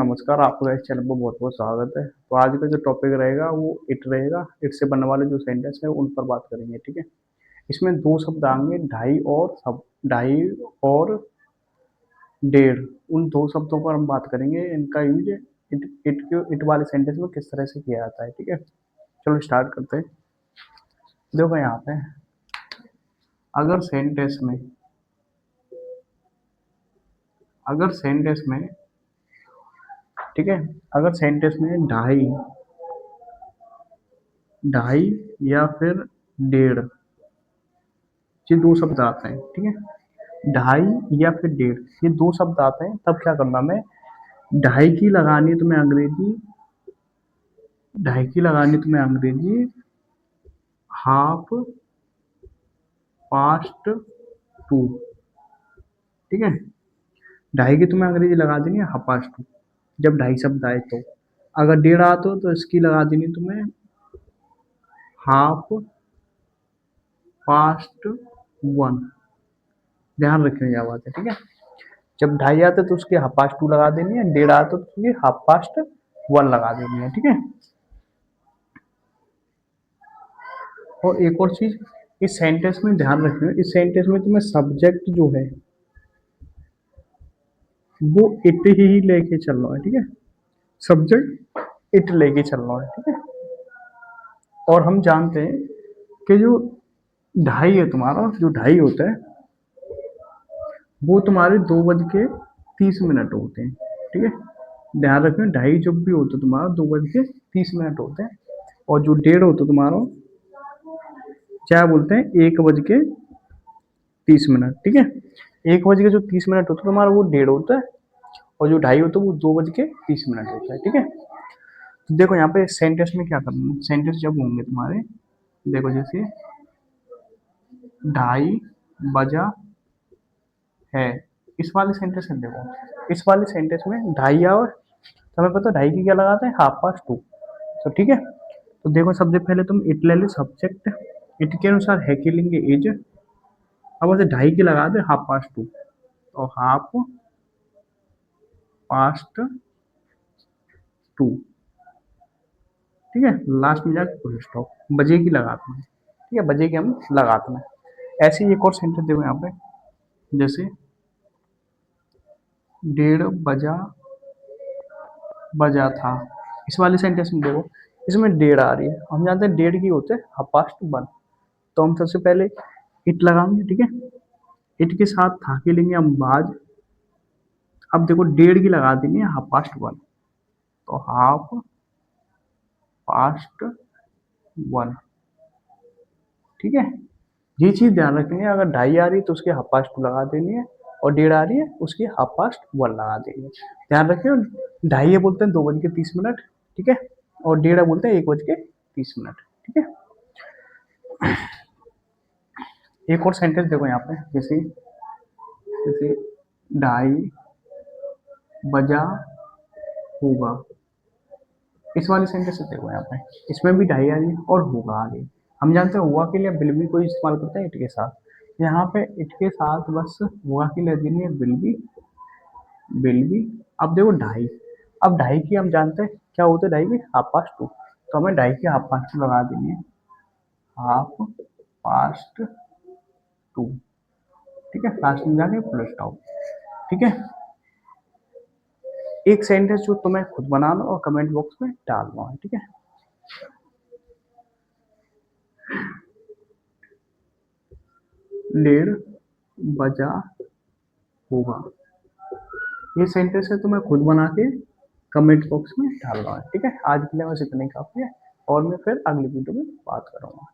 नमस्कार, आपका इस चैनल पर बहुत-बहुत स्वागत है। तो आज का जो टॉपिक रहेगा वो इट रहेगा। इट से बनने वाले जो सेंटेंस है उन पर बात करेंगे, ठीक है? इसमें 2 शब्द आएँगे ढाई और डेढ़। उन 2 शब्दों पर हम बात करेंगे। इनका यूज़ इट वाले सेंटेंस में किस तरह से किया जाता है, ठीक है? चलो स्टार्ट करते हैं। देखो यहाँ पे अगर सेंटेंस में अगर सेंटेंस में ठीक है, अगर सेंटेंस में ढाई या फिर डेढ़, ये 2 शब्द आते हैं, ठीक है? ढाई या फिर डेढ़, ये 2 शब्द आते हैं, तब क्या करना हमें, ढाई की लगानी है तुम्हें अंग्रेजी हाफ पास्ट टू, ठीक है? ढाई की तुम्हें अंग्रेजी लगा देनी है हाफ पास्ट टू, जब ढाई शब्द आए तो। अगर डेढ़ आते हो तो इसकी लगा देनी तुम्हें हाफ पास्ट वन। ध्यान रखने की बात है, ठीक है? जब ढाई आते तो उसकी हाफ पास्ट टू लगा देनी है, डेढ़ आते तो उसकी हाफ पास्ट वन लगा देनी है, ठीक है? और एक और चीज इस सेंटेंस में ध्यान रखना, इस सेंटेंस में तुम्हें सब्जेक्ट जो है वो इट ही लेके चलना है, ठीक है? सब्जेक्ट इट लेके चलना है, ठीक है? और हम जानते हैं कि जो ढाई है, तुम्हारा जो ढाई होता है वो तुम्हारे 2:30 होते हैं, ठीक है? ध्यान रखना, ढाई जब भी होता है तुम्हारा 2:30 होते हैं। और जो डेढ़ होता है तुम्हारा, क्या बोलते हैं, 1:30, ठीक है? 1:30 होता है तुम्हारा, वो डेढ़ होता है। और जो ढाई होता है वो 2:30 होता है, ठीक है? तो देखो यहाँ पे सेंटेंस में क्या करना है, सेंटेंस जब होंगे तुम्हारे, देखो जैसे ढाई बजा है, इस वाले सेंटेंस में देखो, इस वाले सेंटेंस में ढाई और हमें पता है ढाई की क्या लगाते हैं, हाफ पास्ट टू। तो ठीक है, तो देखो सबसे पहले तुम इट ले लो सब्जेक्ट, इट के अनुसार है के लेंगे एज। अब ऐसे ढाई की लगा दे हाफ पास्ट टू, तो हाफ पास्ट टू, ठीक है? लास्ट में जाकर फुल स्टॉप, बजे की लगाते हैं, ठीक है? बजे की हम लगाते हैं। ऐसे ही एक और सेंटेंस देखो यहाँ पे, जैसे डेढ़ बजा था, इस वाले सेंटेंस में देखो, इसमें डेढ़ आ रही है, हम जानते हैं डेढ़ की होते हैं हाफ पास्ट वन। तो हम सबसे पहले इट लगाएंगे, ठीक है? इट के साथ था के लेंगे हम बाज। अब देखो डेढ़ की लगा देनी है हाफ पास्ट वन, तो हाफ पास्ट वन, ठीक है? ये चीज ध्यान रखनी है, अगर ढाई आ रही है तो उसकी हाफ पास्ट टू लगा देनी है, और डेढ़ आ रही है उसकी हाफ पास्ट वन लगा देनी है। ध्यान रखिए, ढाई बोलते हैं 2:30, ठीक है? और डेढ़ बोलते हैं 1:30, ठीक है? एक और सेंटेंस देखो यहाँ पे, जैसे जैसे ढाई बजा होगा, इस वाले सेंटेंस से देखो यहाँ पे, इसमें भी ढाई आ रही है और होगा आ रही है। हम जानते हैं हुआ के लिए विल भी कोई इस्तेमाल करता है इट के साथ, यहाँ पे इट के साथ बस हुआ के लिए देनी है विल भी। अब देखो ढाई, अब ढाई की हम जानते हैं क्या होता है, ढाई की हाफ पास्ट टू, तो हमें ढाई की हाफ पास्ट टू लगा देनी है, हाफ पास्ट टू, ठीक है? लास्ट में जाके फुल स्टॉप, ठीक है? एक सेंटेंस जो तुम्हें खुद बनाना और कमेंट बॉक्स में डालना है, ठीक है? डेढ़ बजा होगा, ये सेंटेंस है तुम्हें खुद बना के कमेंट बॉक्स में डालना है, ठीक है? आज के लिए बस इतना ही काफी है, और मैं फिर अगली वीडियो में बात करूंगा।